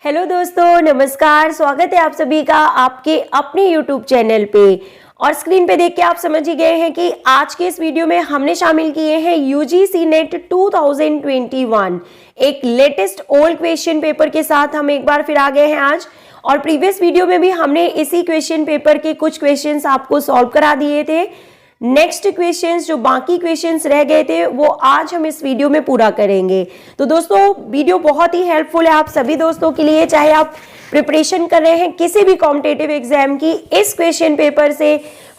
Hello दोस्तों, नमस्कार। स्वागत है आप सभी का आपके अपने YouTube चैनल पे। और स्क्रीन पे देख के आप समझ ही गए हैं कि आज के इस वीडियो में हमने शामिल किए हैं UGC नेट 2021 एक लेटेस्ट ओल्ड क्वेश्चन पेपर के साथ हम एक बार फिर आ गए हैं आज। और प्रीवियस वीडियो में भी हमने इसी क्वेश्चन पेपर के कुछ क्वेश्चंस आपको सॉल्व करा दिए थे। नेक्स्ट क्वेश्चंस जो बाकी क्वेश्चंस रह गए थे वो आज हम इस वीडियो में पूरा करेंगे। तो दोस्तों वीडियो बहुत ही हेल्पफुल है आप सभी दोस्तों के लिए, चाहे आप प्रिपरेशन कर रहे हैं किसी भी कॉम्पिटिटिव एग्जाम की। इस क्वेश्चन पेपर से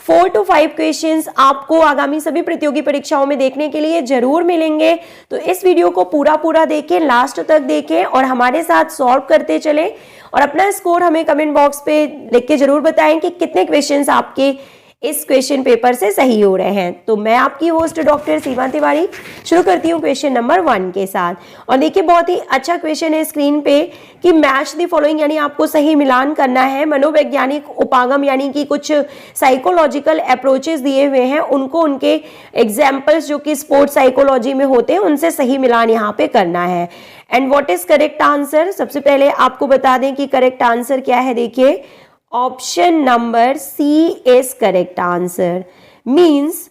4 to 5 क्वेश्चंस आपको आगामी सभी प्रतियोगी परीक्षाओं में देखने के लिए जरूर मिलेंगे। तो इस वीडियो को पूरा देखें, लास्ट तक देखें और हमारे साथ सॉल्व करते चलें। और अपना स्कोर हमें कमेंट बॉक्स पे लिख के जरूर बताएं कि कितने क्वेश्चंस आपके इस क्वेश्चन पेपर से सही हो रहे हैं। तो मैं आपकी होस्ट डॉक्टर सीमा तिवारी शुरू करती हूँ क्वेश्चन नंबर 1 के साथ। और देखिए बहुत ही अच्छा क्वेश्चन है स्क्रीन पे कि मैच द फॉलोइंग, यानी आपको सही मिलान करना है। मनोवैज्ञानिक उपागम यानी कि कुछ साइकोलॉजिकल अप्रोचेस दिए हुए हैं, उनको उनके एग्जाम्पल्स जो कि स्पोर्ट्स साइकोलॉजी में होते हैं उनसे सही मिलान यहाँ पे करना है। And what is correct answer, सबसे पहले आपको बता दें कि करेक्ट आंसर क्या है। देखिए option number C is correct answer. Means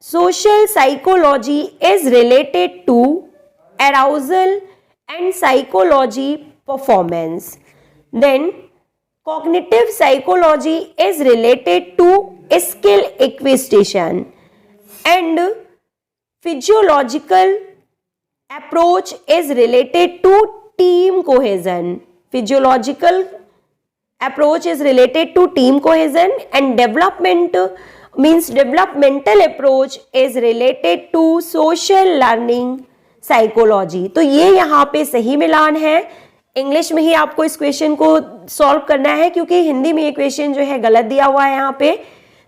social psychology is related to arousal and psychology performance. Then cognitive psychology is related to skill acquisition and physiological approach is related to team cohesion. Physiological approach is related to team cohesion and developmental approach is related to social learning psychology. तो ये यहाँ पे सही मिलान है। English में ही आपको इस question को सॉल्व करना है क्योंकि हिंदी में ये क्वेश्चन जो है गलत दिया हुआ है यहाँ पे।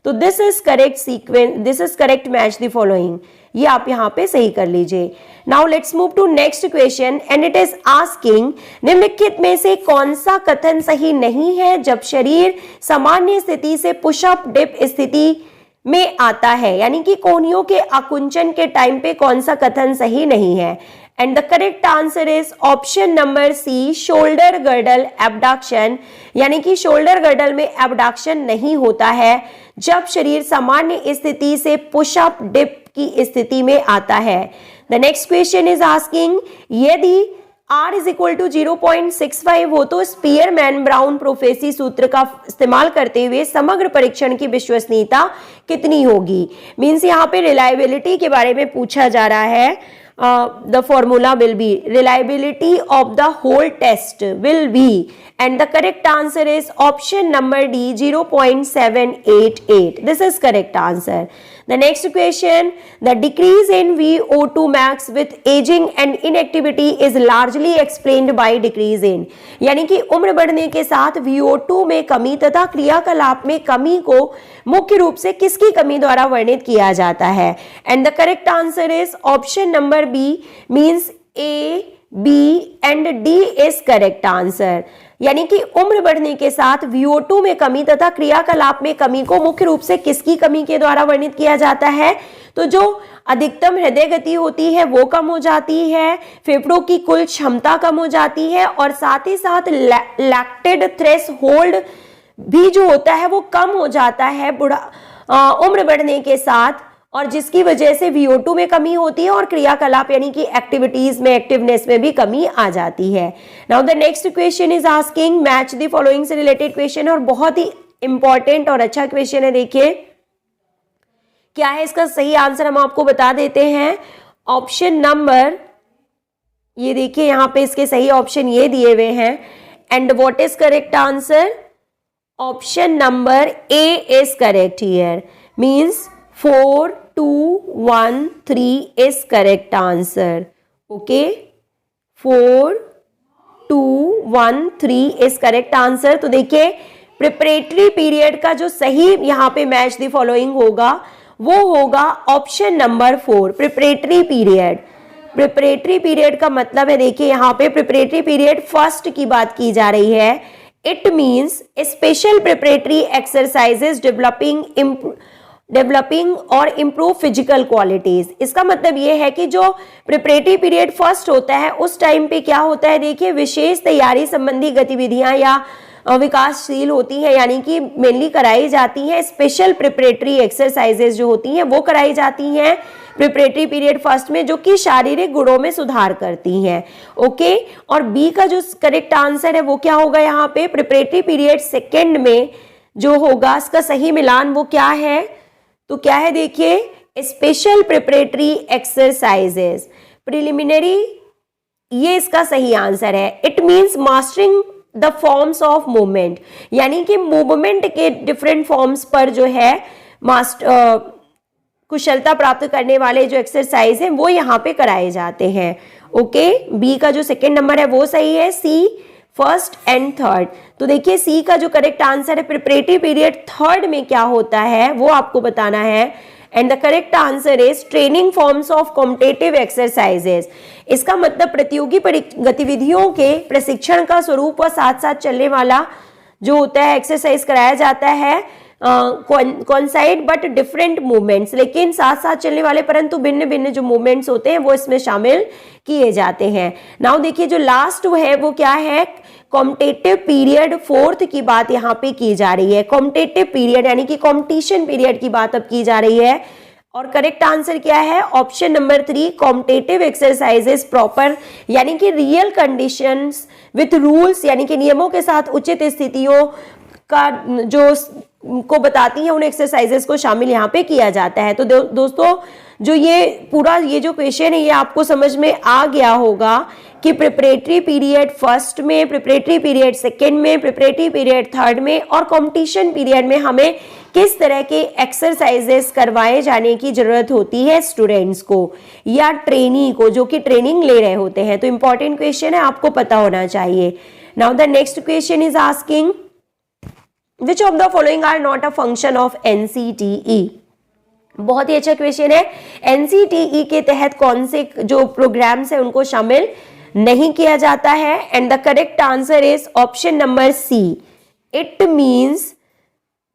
तो this is correct sequence, this is correct match the following, ये आप यहाँ पे सही कर लीजिए। Now let's move to next question and it is asking निम्नलिखित में से कौन सा कथन सही नहीं है जब शरीर सामान्य स्थिति से पुशअप डिप स्थिति में आता है, यानी कि कोहनियों के आकुंचन के टाइम पे कौन सा कथन सही नहीं है। And the correct answer is option number C, shoulder girdle abduction, यानी कि शोल्डर गर्डल में एब्डक्शन नहीं होता है जब शरीर सामान्य स्थिति से पुशअप डिप की स्थिति में आता है। The next question is asking यदि R इज इक्वल टू 0.65 हो तो स्पीयरमैन ब्राउन प्रोफेसी सूत्र का इस्तेमाल करते हुए समग्र परीक्षण की विश्वसनीयता कितनी होगी। मीन्स यहाँ पे रिलायबिलिटी के बारे में पूछा जा रहा है। The formula will be reliability of the whole test will be, and the correct answer is option number D, 0.788. This is correct answer. The next question, the decrease in VO2 max with aging and inactivity is largely explained by decrease in, यानी कि उम्र बढ़ने के साथ VO2 में कमी तथा क्रियाकलाप में कमी को मुख्य रूप से किसकी कमी द्वारा वर्णित किया जाता है। And the correct answer is option number B, means A, B and D is correct answer, यानी कि उम्र बढ़ने के साथ VO2 में कमी तथा क्रियाकलाप में कमी को मुख्य रूप से किसकी कमी के द्वारा वर्णित किया जाता है। तो जो अधिकतम हृदय गति होती है वो कम हो जाती है, फेफड़ों की कुल क्षमता कम हो जाती है और साथ ही साथ लैक्टेड थ्रेशोल्ड भी जो होता है वो कम हो जाता है उम्र बढ़ने के साथ, और जिसकी वजह से VO2 में कमी होती है और क्रियाकलाप यानी कि एक्टिविटीज में, एक्टिवनेस में भी कमी आ जाती है। Now the next question is asking match the following से रिलेटेड क्वेश्चन और बहुत ही इंपॉर्टेंट और अच्छा क्वेश्चन है। देखिए क्या है इसका सही आंसर, हम आपको बता देते हैं। ऑप्शन नंबर, ये देखिए यहाँ पे इसके सही ऑप्शन ये दिए हुए हैं। And what is correct answer, option number A is correct here, means 4, 2, 1, 3 is correct answer. Okay, 4, 2, 1, 3 is correct answer. तो देखिए प्रिपरेटरी पीरियड का जो सही यहाँ पे मैच द फॉलोइंग होगा वो होगा option number 4, preparatory period. Preparatory period का मतलब है, देखिए यहाँ पे प्रिपरेटरी पीरियड फर्स्ट की बात की जा रही है। It means special preparatory exercises developing developing और इम्प्रूव फिजिकल क्वालिटीज। इसका मतलब ये है कि जो प्रिपरेटरी पीरियड फर्स्ट होता है उस टाइम पे क्या होता है, देखिए विशेष तैयारी संबंधी गतिविधियां या विकासशील होती हैं, यानी कि मेनली कराई जाती हैं। स्पेशल प्रिपरेटरी एक्सरसाइजेज जो होती हैं वो कराई जाती हैं प्रिपरेटरी पीरियड फर्स्ट में, जो कि शारीरिक गुणों में सुधार करती हैं। ओके, और बी का जो करेक्ट आंसर है वो क्या होगा यहाँ पे, प्रिपरेटरी पीरियड सेकेंड में जो होगा इसका सही मिलान वो क्या है, तो क्या है देखिए, स्पेशल प्रिपरेटरी एक्सरसाइजेस प्रिलिमिनरी, ये इसका सही आंसर है। It means mastering the forms of movement, यानी कि मूवमेंट के डिफरेंट फॉर्म्स पर जो है कुशलता प्राप्त करने वाले जो एक्सरसाइज हैं वो यहाँ पे कराए जाते हैं। ओके, बी का जो सेकेंड नंबर है वो सही है, सी फर्स्ट एंड थर्ड। तो देखिए सी का जो करेक्ट आंसर है प्रिपरेटरी पीरियड थर्ड में क्या होता है वो आपको बताना है, and the correct answer is training forms of competitive exercises. इसका मतलब प्रतियोगी गतिविधियों के प्रशिक्षण का स्वरूप और साथ साथ चलने वाला जो होता है एक्सरसाइज कराया जाता है, कॉन्साइड बट डिफरेंट मूवमेंट्स, लेकिन साथ साथ चलने वाले परंतु भिन्न भिन्न जो मूवमेंट्स होते हैं वो इसमें शामिल किए जाते हैं। नाउ देखिए जो लास्ट है वो क्या है, कॉम्पिटिटिव पीरियड फोर्थ की बात यहाँ पे की जा रही है। कॉम्पिटिटिव पीरियड यानी कि कॉम्पिटिशन पीरियड की बात अब की जा रही है, और करेक्ट आंसर क्या है, option number 3 competitive exercises proper, यानी कि रियल कंडीशंस विथ रूल्स, यानी कि नियमों के साथ उचित स्थितियों का जो को बताती हैं उन एक्सरसाइजेस को शामिल यहाँ पे किया जाता है। तो दोस्तों जो ये पूरा ये जो क्वेश्चन है ये आपको समझ में आ गया होगा कि प्रिपरेटरी पीरियड फर्स्ट में, प्रिपरेटरी पीरियड सेकेंड में, प्रिपरेटरी पीरियड थर्ड में और कंपटीशन पीरियड में हमें किस तरह के एक्सरसाइजेस करवाए जाने की जरूरत होती है स्टूडेंट्स को या ट्रेनी को जो कि ट्रेनिंग ले रहे होते हैं। तो इंपॉर्टेंट क्वेश्चन है, आपको पता होना चाहिए। Now the next question is asking Which of the following are not a function of NCTE? बहुत ही अच्छा क्वेश्चन है। NCTE के तहत कौन से जो प्रोग्राम्स है उनको शामिल नहीं किया जाता है, and the correct answer is option number C, it means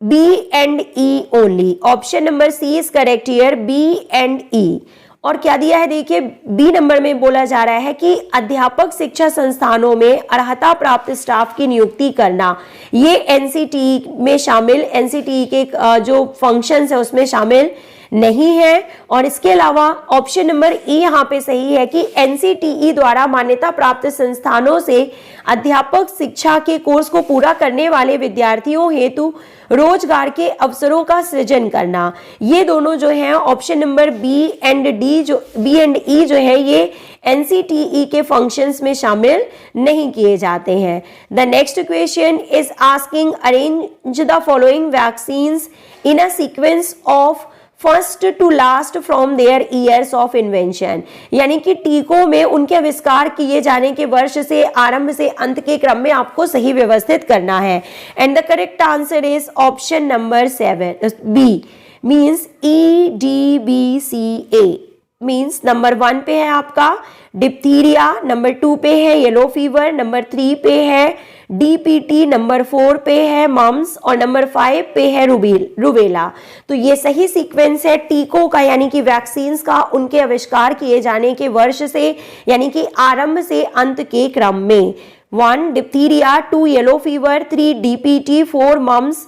B and E only। Option number C is correct here, B and E। और क्या दिया है देखिए, बी नंबर में बोला जा रहा है कि अध्यापक शिक्षा संस्थानों में अर्हता प्राप्त स्टाफ की नियुक्ति करना, ये एनसीटीई में शामिल, एनसीटीई के जो फंक्शंस है उसमें शामिल नहीं है। और इसके अलावा ऑप्शन नंबर ई यहाँ पे सही है कि एनसीटीई द्वारा मान्यता प्राप्त संस्थानों से अध्यापक शिक्षा के कोर्स को पूरा करने वाले विद्यार्थियों हेतु रोजगार के अवसरों का सृजन करना, ये दोनों जो हैं ऑप्शन नंबर बी एंड ई जो है ये एनसीटीई के फंक्शंस में शामिल नहीं किए जाते हैं। The next question is asking arrange the following vaccines in a sequence of first to last from their years of invention, यानी कि टीकों में उनके आविष्कार किए जाने के वर्ष से आरंभ से अंत के क्रम में आपको सही व्यवस्थित करना है, and the correct answer is option number 7 B, means EDBCA। मींस नंबर 1 पे है आपका डिप्थीरिया, नंबर 2 पे है येलो फीवर, नंबर 3 पे है DPT, नंबर 4 पे है मम्स और नंबर 5 पे है रुबेला। तो ये सही सीक्वेंस है टीकों का, यानी कि वैक्सीन्स का उनके आविष्कार किए जाने के वर्ष से, यानी कि आरंभ से अंत के क्रम में। 1 diphtheria, 2 yellow fever, 3 DPT, 4 mumps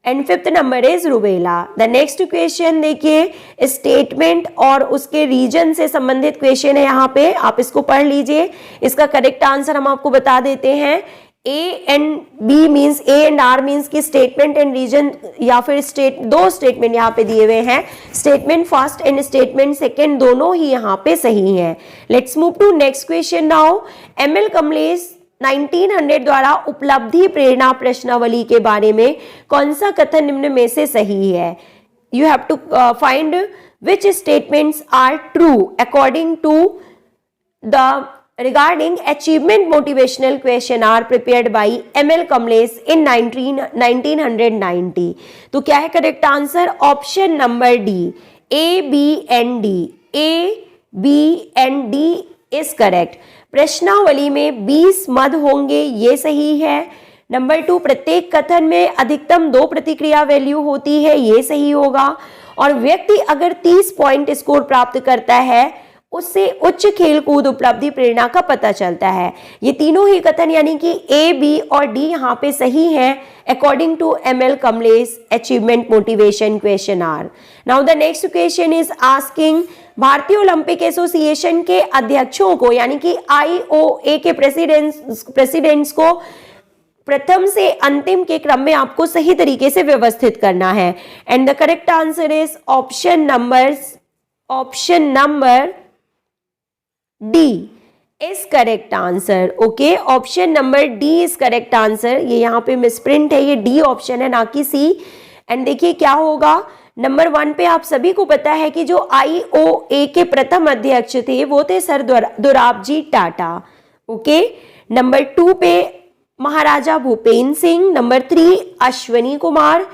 and 5th number is rubella. The next question देखिए, स्टेटमेंट और उसके रीजन से संबंधित क्वेश्चन है यहाँ पे, आप इसको पढ़ लीजिए। इसका करेक्ट आंसर हम आपको बता देते हैं, A and B means A and R means की स्टेटमेंट एंड रीजन, या फिर दो स्टेटमेंट यहाँ पे दिए हुए हैं, statement first and statement second दोनों ही यहाँ पे सही हैं। Let's move to next question now. ML Kamlesh 1900 द्वारा उपलब्धि प्रेरणा प्रश्नावली के बारे में कौन सा कथन निम्न में से सही है? You have to find which statements are true according to the regarding achievement motivational question are prepared by ML Kamlesh in 1990। तो क्या है correct answer? Option number D, A, B and D। A, B and D is correct. प्रश्नावली में 20 मद होंगे, ये सही है। नंबर 2, प्रत्येक कथन में अधिकतम 2 प्रतिक्रिया वैल्यू होती है, ये सही होगा। और व्यक्ति अगर 30 पॉइंट स्कोर प्राप्त करता है उससे उच्च खेलकूद उपलब्धि प्रेरणा का पता चलता है। ये तीनों ही कथन यानी कि ए, बी और डी यहाँ पे सही हैं according to ML Kamlesh achievement motivation questionnaire. Now the next question is asking भारतीय ओलंपिक एसोसिएशन के अध्यक्षों को यानी कि IOA के प्रेसिडेंट्स को प्रथम से अंतिम के क्रम में आपको सही तरीके से व्यवस्थित करना है। And the correct answer is option number D is correct answer. Okay, option number D is correct answer. ये यहाँ पे मिसप्रिंट है, ये डी ऑप्शन है ना कि सी। एंड देखिए क्या होगा, नंबर 1 पे आप सभी को पता है कि जो IOA के प्रथम अध्यक्ष थे वो थे sir Dorabji Tata. Okay, number 2 पे Maharaja Bhupendra Singh, number 3 Ashwini Kumar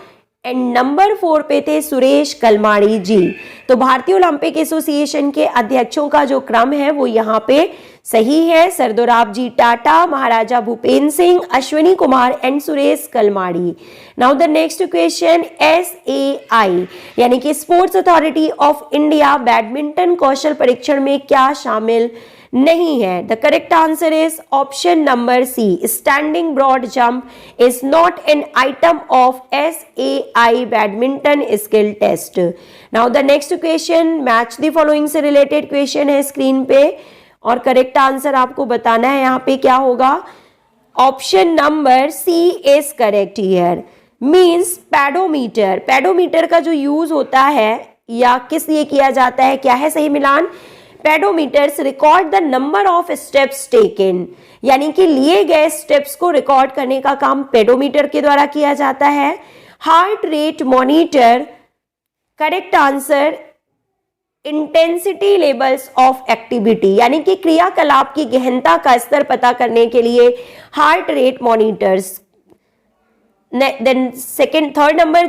and number 4 पे थे सुरेश कलमाड़ी जी। तो भारतीय ओलंपिक एसोसिएशन के अध्यक्षों का जो क्रम है वो यहाँ पे सही है, sir Dorabji Tata, Maharaja Bhupendra Singh, Ashwini Kumar and Suresh Kalmadi. Now the next question, SAI यानी कि sports authority of India badminton कौशल परीक्षण में क्या शामिल नहीं है? The correct answer is option number C, standing broad jump is not an item of SAI badminton skill test. Now the next question, match the following से related question है screen पे और करेक्ट आंसर आपको बताना है। यहाँ पे क्या होगा, option number C is correct here. Means pedometer, pedometer का जो यूज होता है या किस लिए किया जाता है, क्या है सही मिलान? Pedometers record the number of steps taken, यानी कि लिए गए स्टेप्स को रिकॉर्ड करने का काम पेडोमीटर के द्वारा किया जाता है। Heart rate monitor, correct answer intensity levels of activity, यानी कि क्रियाकलाप की गहनता का स्तर पता करने के लिए heart rate monitors. Then third number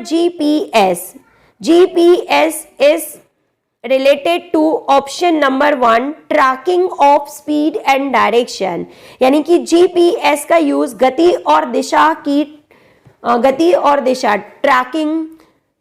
GPS is related to option number 1 tracking of speed and direction, यानी कि GPS का यूज गति और दिशा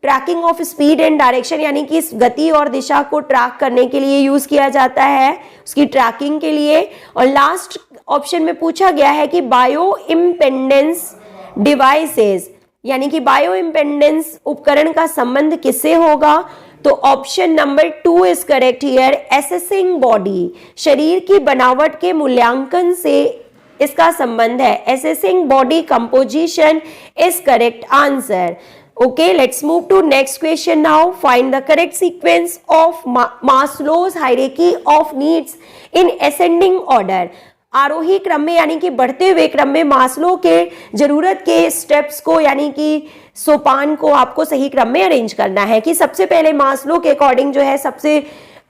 tracking of speed and direction, यानी कि इस गति और दिशा को ट्रैक करने के लिए यूज किया जाता है, उसकी ट्रैकिंग के लिए। और लास्ट ऑप्शन में पूछा गया है कि बायो इम्पेडेंस डिवाइसेस, यानी कि बायो इम्पेडेंस उपकरण का संबंध किससे होगा? तो option number 2 is correct here, assessing body, शरीर की बनावट के मूल्यांकन से इसका संबंध है। Assessing body composition is correct answer. Okay, let's move to next question now. Find the correct sequence of Maslow's hierarchy of needs in ascending order. आरोही क्रम में यानी कि बढ़ते हुए क्रम में मास्लो के जरूरत के स्टेप्स को यानी कि सोपान को आपको सही क्रम में अरेंज करना है कि सबसे पहले मास्लो के अकॉर्डिंग जो है सबसे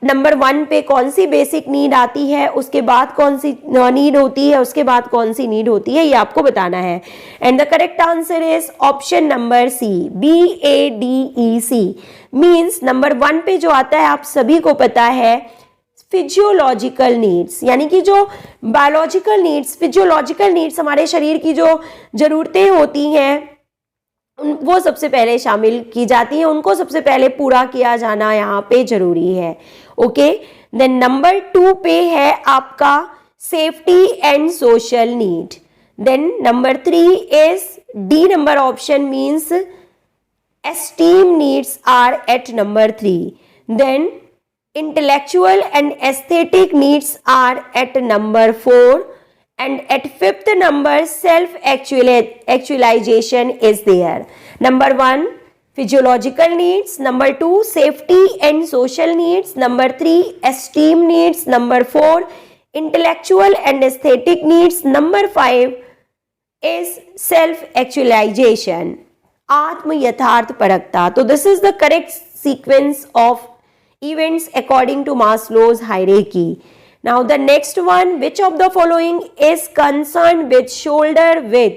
नंबर 1 पे कौन सी बेसिक नीड आती है, उसके बाद कौन सी नीड होती है, उसके बाद कौन सी नीड होती है, ये आपको बताना है। And the correct answer is option number C, BADEC। Means number 1 पे जो आता है आप सभी को पता है फिजियोलॉजिकल नीड्स, यानी कि जो बायोलॉजिकल नीड्स, फिजियोलॉजिकल नीड्स हमारे शरीर की जो जरूरतें होती हैं वो सबसे पहले शामिल की जाती है, उनको सबसे पहले पूरा किया जाना यहाँ पे जरूरी है। ओके, देन नंबर 2 पे है आपका safety and social need. Then number 3 is D number option means esteem needs are at number 3। Then intellectual and aesthetic needs are at number 4 and at 5th number self actualization is there. Number 1 physiological needs, number 2 safety and social needs, number 3 esteem needs, number 4 intellectual and aesthetic needs, number 5 is self actualization, आत्म यथार्थ परकता। तो this is the correct sequence of events according to Maslow's hierarchy. Now the next one, which of the following is concern with shoulder with,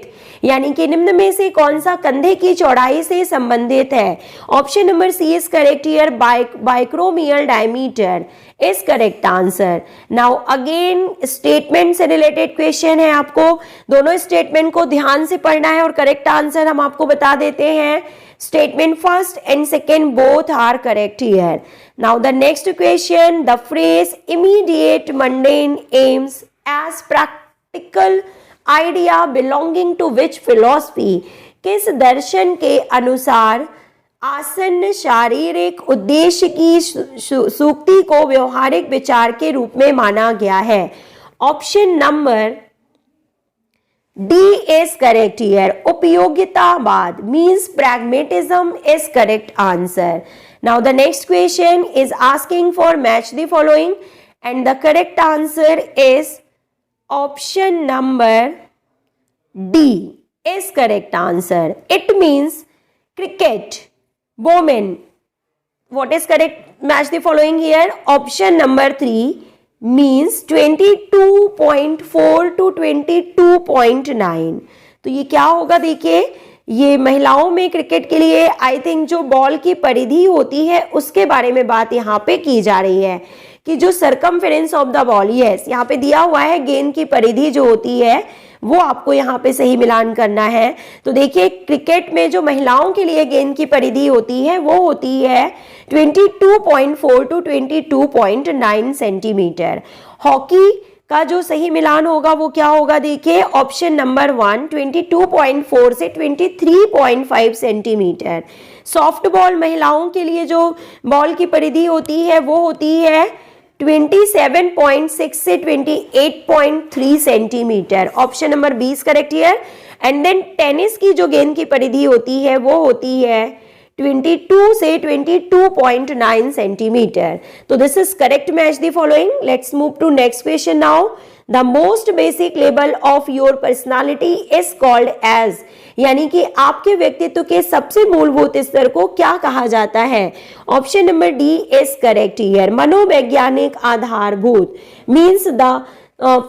यानी कि निम्न में से कौन सा कंधे की चौड़ाई से संबंधित है? Option number C is correct here, biacromial diameter is correct answer. Now again statement से रिलेटेड क्वेश्चन है, आपको दोनों स्टेटमेंट को ध्यान से पढ़ना है और करेक्ट आंसर हम आपको बता देते हैं। Statement first and second both are correct here. Now the next question, the phrase immediate mundane aims as practical idea belonging to which philosophy, किस दर्शन के अनुसार आसन्न शारीरिक उद्देश्य की सूक्ति को व्यवहारिक विचार के रूप में माना गया है? Option number D is correct here. उपयोगितावाद means pragmatism is correct answer. Now the next question is asking for match the following and the correct answer is option number D is correct answer. It means cricket, bowman. What is correct? Match the following here. Option number 3 means 22.4 to 22.9. तो ये क्या होगा? देखिए, ये महिलाओं में cricket के लिए आई थिंक जो बॉल की परिधि होती है उसके बारे में बात यहाँ पे की जा रही है कि जो circumference of the ball, yes यहाँ पे दिया हुआ है गेंद की परिधि जो होती है वो आपको यहाँ पे सही मिलान करना है। तो देखिए, क्रिकेट में जो महिलाओं के लिए गेंद की परिधि होती है वो होती है 22.4 टू 22.9 सेंटीमीटर। हॉकी का जो सही मिलान होगा वो क्या होगा? देखिए, ऑप्शन नंबर 1 22.4 से 23.5 सेंटीमीटर। सॉफ्ट बॉल महिलाओं के लिए जो बॉल की परिधि होती है वो होती है 27.6 से 28.3 centimetre. Option number 20 correct here. And then tennis की जो गेंद की परिधि होती है वो होती है 22 से 22.9 सेंटीमीटर। तो this is correct match the following. Let's move to next question now. The most basic level of your personality is called age, यानी कि आपके व्यक्तित्व के सबसे मूलभूत स्तर को क्या कहा जाता है? Option number D is correct here. मनोवैज्ञानिक आधारभूत means the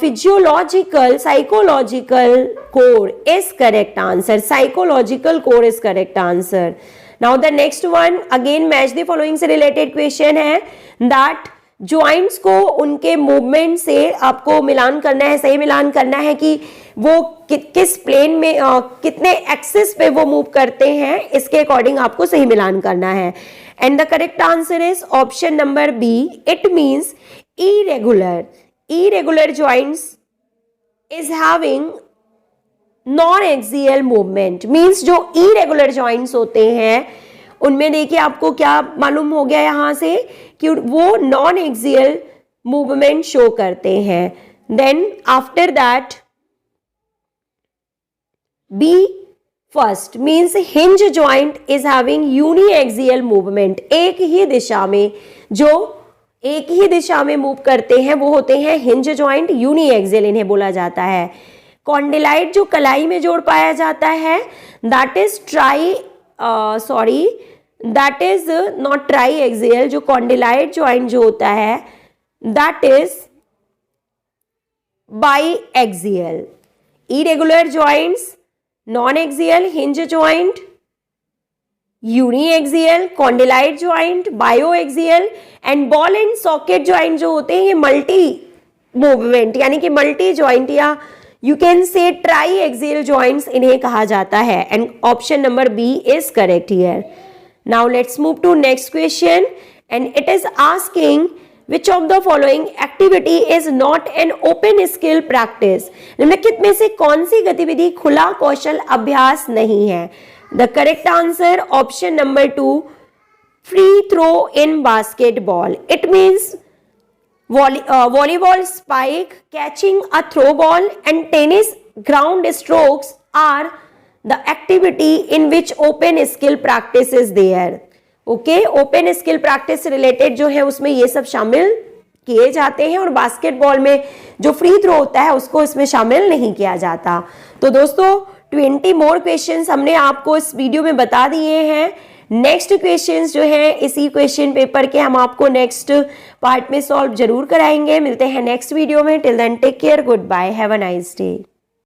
physiological psychological core is correct answer. Psychological core is correct answer. Now the next one, again match the following से रिलेटेड क्वेश्चन है दैट ज्वाइंट्स को उनके movement से आपको मिलान करना है, सही मिलान करना है कि वो किस प्लेन में कितने एक्सिस पे वो मूव करते हैं, इसके अकॉर्डिंग आपको सही मिलान करना है। And the correct answer is option number B. It means irregular joints is having non axial movement means जो इरेगुलर जॉइंट्स होते हैं उनमें देखिए आपको क्या मालूम हो गया यहां से कि वो नॉन एक्सियल मूवमेंट शो करते हैं। Then after that B first means hinge joint is having uniaxial movement, एक ही दिशा में मूव करते हैं वो होते हैं हिंज जॉइंट, यूनिएक्सियल इन्हें बोला जाता है। कॉन्डिलाइट जो कलाई में जोड़ पाया जाता है that is not triaxial. जो कॉन्डिलाइट ज्वाइंट जो होता है that is biaxial. Irregular joints non axial, hinge joint uniaxial, condyloid joint biaxial and ball and socket joint जो होते हैं ये मल्टी मूवमेंट यानी कि मल्टी ज्वाइंट या you can say triaxial joints इन्हें कहा जाता है। And option number B is correct here. Now let's move to next question and it is asking which of the following activity is not an open skill practice? निम्नलिखित में से कौन सी गतिविधि खुला कौशल अभ्यास नहीं है? The correct answer option number 2 free throw in basketball. It means volleyball spike, catching a throw ball and tennis ground strokes are the activity in which open skill practice is there. Okay, open skill practice से related जो है उसमें ये सब शामिल किए जाते हैं और बास्केटबॉल में जो फ्री थ्रो होता है उसको इसमें शामिल नहीं किया जाता। तो दोस्तों 20 मोर क्वेश्चंस हमने आपको इस वीडियो में बता दिए हैं। नेक्स्ट क्वेश्चंस जो है इसी क्वेश्चन पेपर के हम आपको नेक्स्ट पार्ट में सॉल्व जरूर कराएंगे। मिलते हैं नेक्स्ट वीडियो में। Till then take care, good bye, have a nice day.